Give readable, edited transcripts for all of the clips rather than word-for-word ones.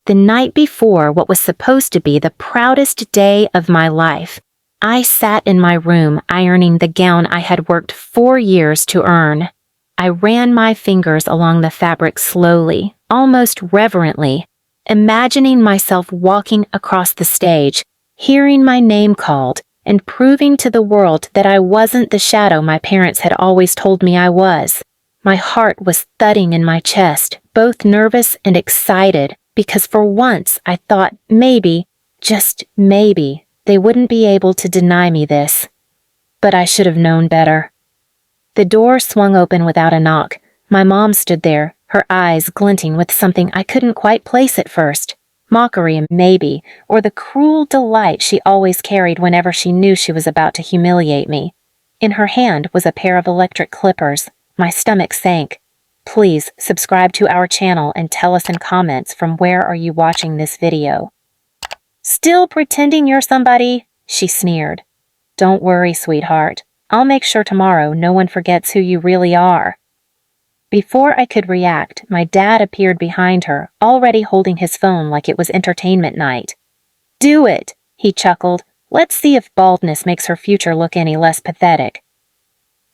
The night before what was supposed to be the proudest day of my life, I sat in my room ironing the gown I had worked 4 years to earn. I ran my fingers along the fabric slowly, almost reverently, imagining myself walking across the stage, hearing my name called, and proving to the world that I wasn't the shadow my parents had always told me I was. My heart was thudding in my chest, both nervous and excited, because for once I thought maybe, just maybe, they wouldn't be able to deny me this. But I should have known better. The door swung open without a knock. My mom stood there, her eyes glinting with something I couldn't quite place at first. Mockery, maybe, or the cruel delight she always carried whenever she knew she was about to humiliate me. In her hand was a pair of electric clippers. My stomach sank. Please subscribe to our channel and tell us in comments from where are you watching this video. "Still pretending you're somebody?" she sneered. "Don't worry, sweetheart. I'll make sure tomorrow no one forgets who you really are." Before I could react, my dad appeared behind her, already holding his phone like it was entertainment night. "Do it," he chuckled. "Let's see if baldness makes her future look any less pathetic."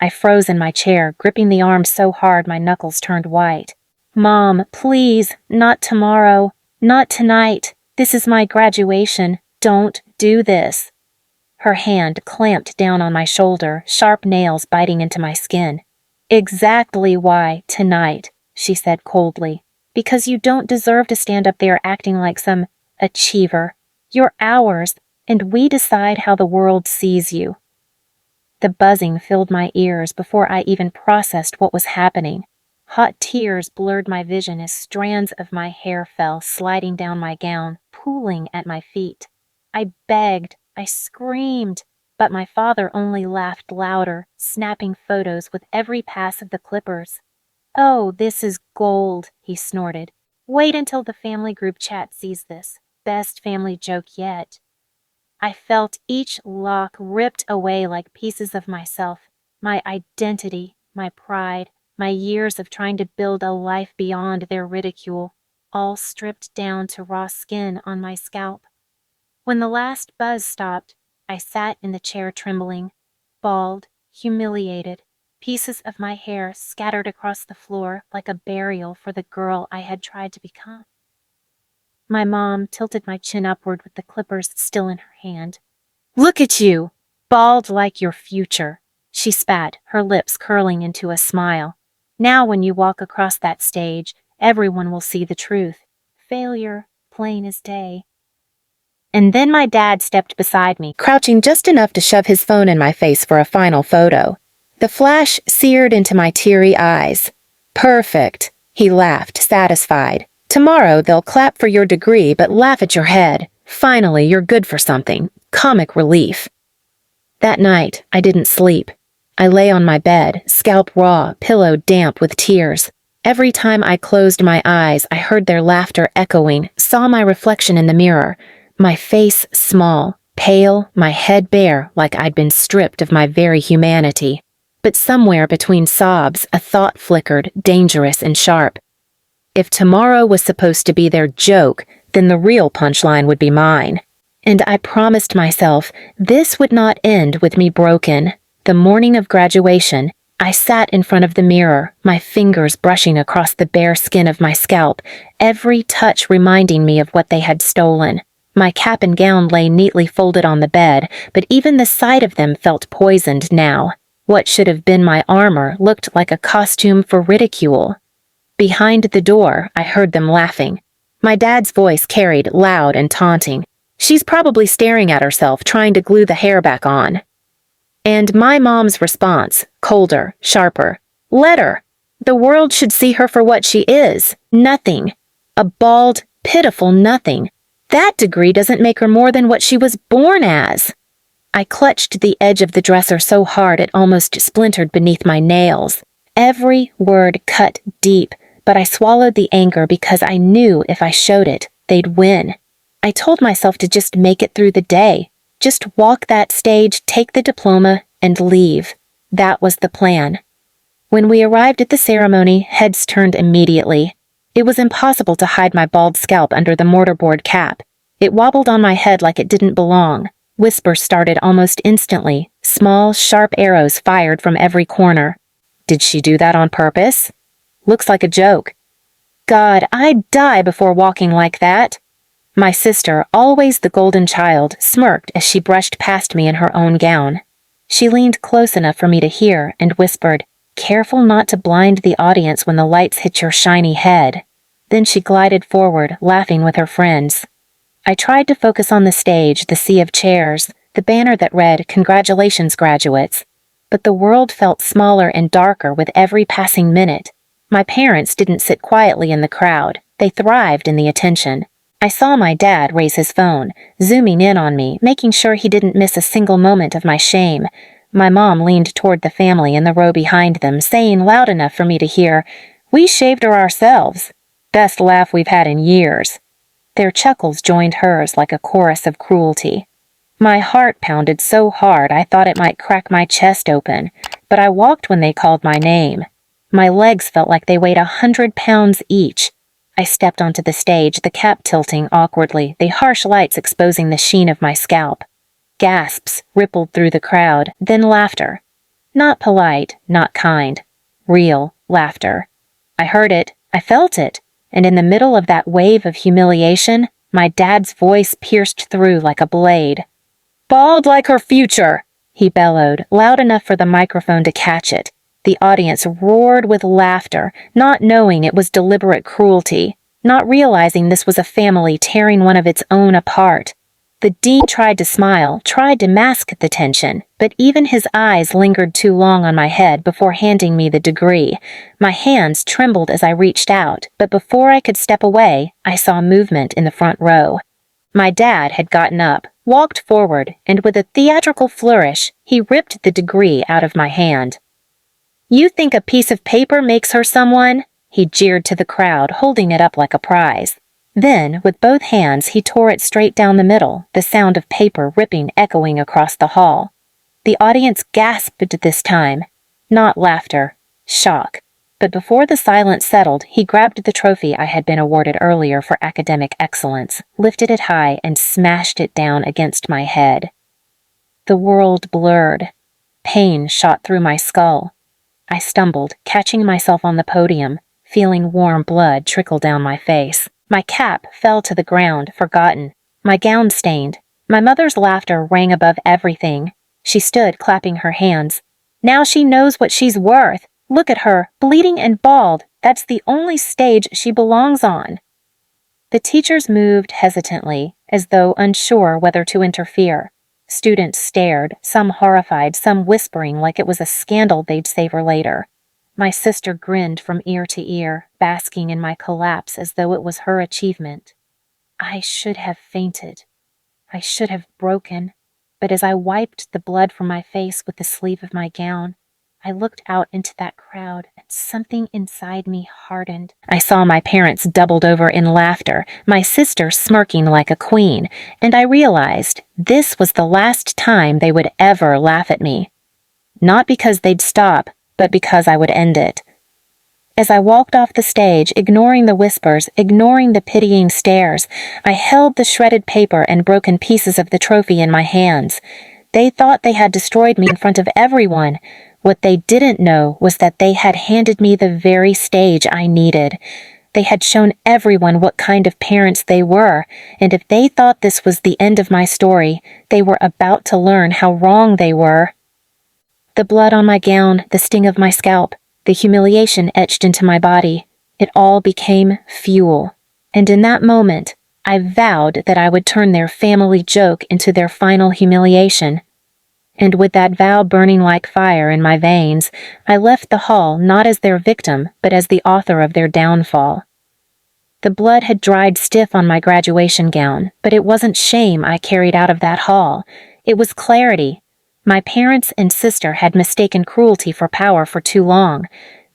I froze in my chair, gripping the arm so hard my knuckles turned white. "Mom, please, not tomorrow. Not tonight. This is my graduation. Don't do this." Her hand clamped down on my shoulder, sharp nails biting into my skin. "Exactly why tonight," she said coldly. "Because you don't deserve to stand up there acting like some achiever. You're ours, and we decide how the world sees you." The buzzing filled my ears before I even processed what was happening. Hot tears blurred my vision as strands of my hair fell sliding down my gown, pooling at my feet. I begged, I screamed, but my father only laughed louder, snapping photos with every pass of the clippers. "Oh, this is gold," he snorted. "Wait until the family group chat sees this. Best family joke yet." I felt each lock ripped away like pieces of myself, my identity, my pride, my years of trying to build a life beyond their ridicule, all stripped down to raw skin on my scalp. When the last buzz stopped, I sat in the chair trembling, bald, humiliated, pieces of my hair scattered across the floor like a burial for the girl I had tried to become. My mom tilted my chin upward with the clippers still in her hand. "Look at you, bald like your future," she spat, her lips curling into a smile. "Now when you walk across that stage, everyone will see the truth. Failure, plain as day." And then my dad stepped beside me, crouching just enough to shove his phone in my face for a final photo. The flash seared into my teary eyes. "Perfect," he laughed, satisfied. "Tomorrow they'll clap for your degree but laugh at your head. Finally, you're good for something. Comic relief." That night, I didn't sleep. I lay on my bed, scalp raw, pillow damp with tears. Every time I closed my eyes, I heard their laughter echoing, saw my reflection in the mirror. My face small, pale, my head bare, like I'd been stripped of my very humanity. But somewhere between sobs, a thought flickered, dangerous and sharp. If tomorrow was supposed to be their joke, then the real punchline would be mine. And I promised myself this would not end with me broken. The morning of graduation, I sat in front of the mirror, my fingers brushing across the bare skin of my scalp, every touch reminding me of what they had stolen. My cap and gown lay neatly folded on the bed, but even the sight of them felt poisoned now. What should have been my armor looked like a costume for ridicule. Behind the door, I heard them laughing. My dad's voice carried, loud and taunting. "She's probably staring at herself, trying to glue the hair back on." And my mom's response, colder, sharper. "Let her. The world should see her for what she is. Nothing. A bald, pitiful nothing. That degree doesn't make her more than what she was born as." I clutched the edge of the dresser so hard it almost splintered beneath my nails. Every word cut deep, but I swallowed the anger because I knew if I showed it, they'd win. I told myself to just make it through the day. Just walk that stage, take the diploma, and leave. That was the plan. When we arrived at the ceremony, heads turned immediately. It was impossible to hide my bald scalp under the mortarboard cap. It wobbled on my head like it didn't belong. Whispers started almost instantly, small, sharp arrows fired from every corner. Did she do that on purpose? Looks like a joke. God, I'd die before walking like that. My sister, always the golden child, smirked as she brushed past me in her own gown. She leaned close enough for me to hear and whispered, "Careful not to blind the audience when the lights hit your shiny head." Then she glided forward, laughing with her friends. I tried to focus on the stage, the sea of chairs, the banner that read, "Congratulations, graduates." But the world felt smaller and darker with every passing minute. My parents didn't sit quietly in the crowd. They thrived in the attention. I saw my dad raise his phone, zooming in on me, making sure he didn't miss a single moment of my shame. My mom leaned toward the family in the row behind them, saying loud enough for me to hear, "We shaved her ourselves. Best laugh we've had in years." Their chuckles joined hers like a chorus of cruelty. My heart pounded so hard I thought it might crack my chest open, but I walked when they called my name. My legs felt like they weighed 100 pounds each. I stepped onto the stage, the cap tilting awkwardly, the harsh lights exposing the sheen of my scalp. Gasps rippled through the crowd, then laughter. Not polite, not kind. Real laughter. I heard it, I felt it, and in the middle of that wave of humiliation, my dad's voice pierced through like a blade. "Bald like her future!" he bellowed, loud enough for the microphone to catch it. The audience roared with laughter, not knowing it was deliberate cruelty, not realizing this was a family tearing one of its own apart. The dean tried to smile, tried to mask the tension, but even his eyes lingered too long on my head before handing me the degree. My hands trembled as I reached out, but before I could step away, I saw movement in the front row. My dad had gotten up, walked forward, and with a theatrical flourish, he ripped the degree out of my hand. "You think a piece of paper makes her someone?" He jeered to the crowd, holding it up like a prize. Then, with both hands, he tore it straight down the middle, the sound of paper ripping echoing across the hall. The audience gasped this time. Not laughter, shock. But before the silence settled, he grabbed the trophy I had been awarded earlier for academic excellence, lifted it high, and smashed it down against my head. The world blurred. Pain shot through my skull. I stumbled, catching myself on the podium, feeling warm blood trickle down my face. My cap fell to the ground, forgotten. My gown stained. My mother's laughter rang above everything. She stood, clapping her hands. "Now she knows what she's worth. Look at her, bleeding and bald. That's the only stage she belongs on." The teachers moved hesitantly, as though unsure whether to interfere. Students stared, some horrified, some whispering like it was a scandal they'd savor later. My sister grinned from ear to ear, basking in my collapse as though it was her achievement. I should have fainted. I should have broken. But as I wiped the blood from my face with the sleeve of my gown, I looked out into that crowd and something inside me hardened. I saw my parents doubled over in laughter, my sister smirking like a queen, and I realized this was the last time they would ever laugh at me. Not because they'd stop, but because I would end it. As I walked off the stage, ignoring the whispers, ignoring the pitying stares, I held the shredded paper and broken pieces of the trophy in my hands. They thought they had destroyed me in front of everyone. What they didn't know was that they had handed me the very stage I needed. They had shown everyone what kind of parents they were, and if they thought this was the end of my story, they were about to learn how wrong they were. The blood on my gown, the sting of my scalp, the humiliation etched into my body, it all became fuel. And in that moment, I vowed that I would turn their family joke into their final humiliation. And with that vow burning like fire in my veins, I left the hall not as their victim, but as the author of their downfall. The blood had dried stiff on my graduation gown, but it wasn't shame I carried out of that hall. It was clarity. My parents and sister had mistaken cruelty for power for too long.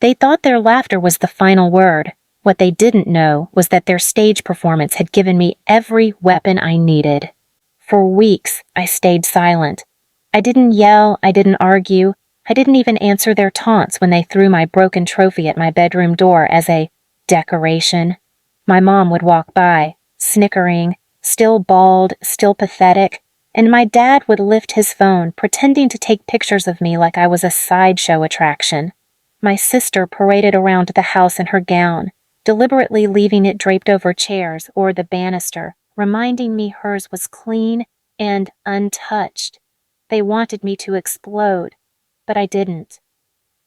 They thought their laughter was the final word. What they didn't know was that their stage performance had given me every weapon I needed. For weeks, I stayed silent. I didn't yell, I didn't argue, I didn't even answer their taunts when they threw my broken trophy at my bedroom door as a decoration. My mom would walk by, snickering, still bald, still pathetic, and my dad would lift his phone, pretending to take pictures of me like I was a sideshow attraction. My sister paraded around the house in her gown, deliberately leaving it draped over chairs or the banister, reminding me hers was clean and untouched. They wanted me to explode, but I didn't.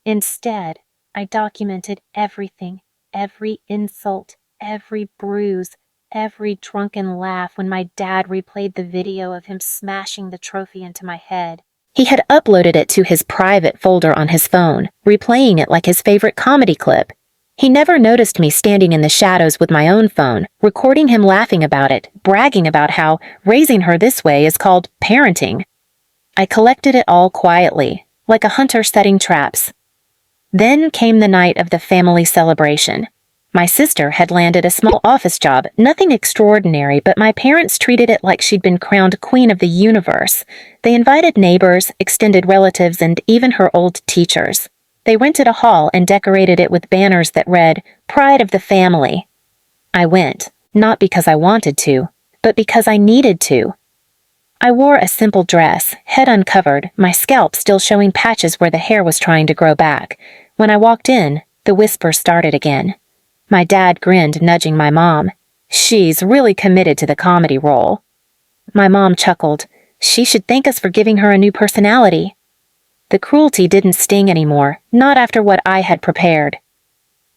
Instead, I documented everything, every insult, every bruise, every drunken laugh when my dad replayed the video of him smashing the trophy into my head. He had uploaded it to his private folder on his phone, replaying it like his favorite comedy clip. He never noticed me standing in the shadows with my own phone, recording him laughing about it, bragging about how raising her this way is called parenting. I collected it all quietly, like a hunter setting traps. Then came the night of the family celebration. My sister had landed a small office job, nothing extraordinary, but my parents treated it like she'd been crowned queen of the universe. They invited neighbors, extended relatives, and even her old teachers. They rented a hall and decorated it with banners that read, "Pride of the Family." I went, not because I wanted to, but because I needed to. I wore a simple dress, head uncovered, my scalp still showing patches where the hair was trying to grow back. When I walked in, the whispers started again. My dad grinned, nudging my mom. "She's really committed to the comedy role." My mom chuckled. "She should thank us for giving her a new personality." The cruelty didn't sting anymore, not after what I had prepared.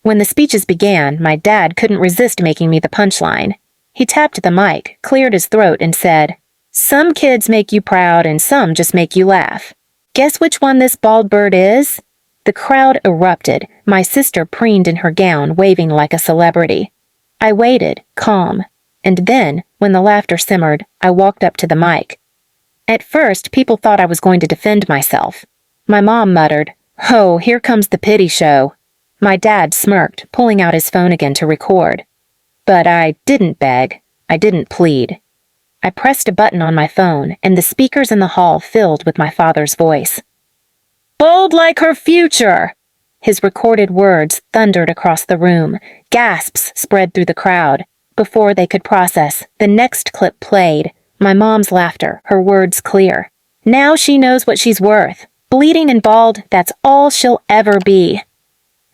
When the speeches began, my dad couldn't resist making me the punchline. He tapped the mic, cleared his throat, and said, "Some kids make you proud and some just make you laugh. Guess which one this bald bird is?" The crowd erupted, my sister preened in her gown, waving like a celebrity. I waited, calm, and then, when the laughter simmered, I walked up to the mic. At first, people thought I was going to defend myself. My mom muttered, "Oh, here comes the pity show." My dad smirked, pulling out his phone again to record. But I didn't beg. I didn't plead. I pressed a button on my phone, and the speakers in the hall filled with my father's voice. "Bold like her future!" His recorded words thundered across the room. Gasps spread through the crowd. Before they could process, the next clip played. My mom's laughter, her words clear. "Now she knows what she's worth. Bleeding and bald, that's all she'll ever be."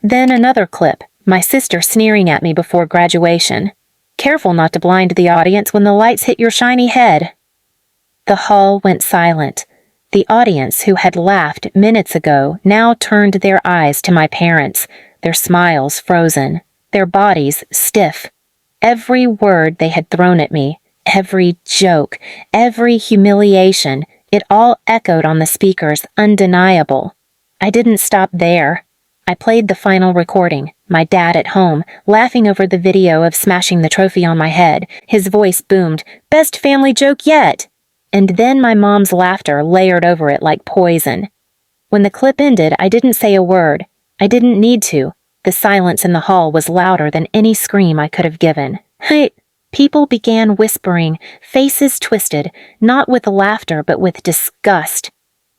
Then another clip, my sister sneering at me before graduation. "Careful not to blind the audience when the lights hit your shiny head." The hall went silent. The audience, who had laughed minutes ago, now turned their eyes to my parents, their smiles frozen, their bodies stiff. Every word they had thrown at me, every joke, every humiliation, it all echoed on the speakers, undeniable. I didn't stop there. I played the final recording, my dad at home, laughing over the video of smashing the trophy on my head. His voice boomed, "Best family joke yet!" And then my mom's laughter layered over it like poison. When the clip ended, I didn't say a word. I didn't need to. The silence in the hall was louder than any scream I could have given. People began whispering, faces twisted, not with laughter but with disgust.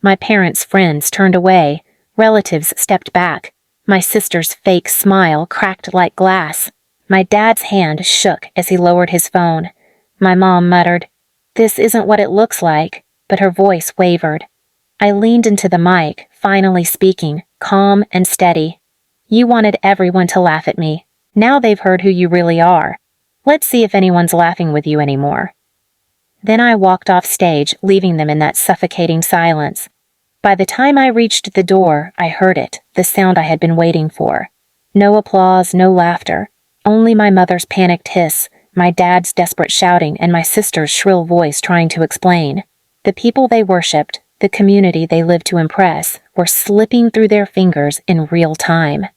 My parents' friends turned away. Relatives stepped back. My sister's fake smile cracked like glass. My dad's hand shook as he lowered his phone. My mom muttered, "This isn't what it looks like," but her voice wavered. I leaned into the mic, finally speaking, calm and steady. "You wanted everyone to laugh at me. Now they've heard who you really are. Let's see if anyone's laughing with you anymore." Then I walked off stage, leaving them in that suffocating silence. By the time I reached the door, I heard it, the sound I had been waiting for. No applause, no laughter. Only my mother's panicked hiss, my dad's desperate shouting, and my sister's shrill voice trying to explain. The people they worshipped, the community they lived to impress, were slipping through their fingers in real time.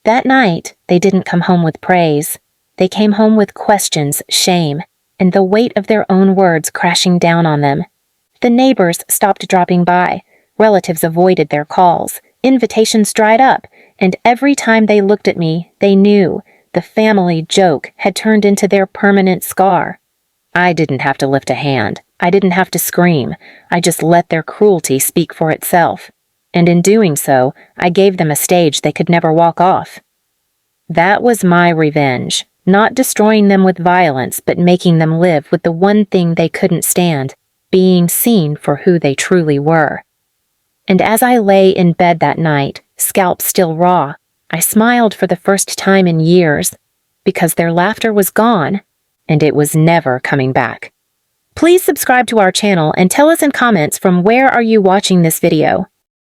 That night, they didn't come home with praise. They came home with questions, shame, and the weight of their own words crashing down on them. The neighbors stopped dropping by. Relatives avoided their calls. Invitations dried up, and every time they looked at me, they knew the family joke had turned into their permanent scar. I didn't have to lift a hand. I didn't have to scream. I just let their cruelty speak for itself. And in doing so, I gave them a stage they could never walk off. That was my revenge, not destroying them with violence, but making them live with the one thing they couldn't stand, being seen for who they truly were. And as I lay in bed that night, scalp still raw, I smiled for the first time in years, because their laughter was gone, and it was never coming back. Please subscribe to our channel and tell us in comments from where are you watching this video.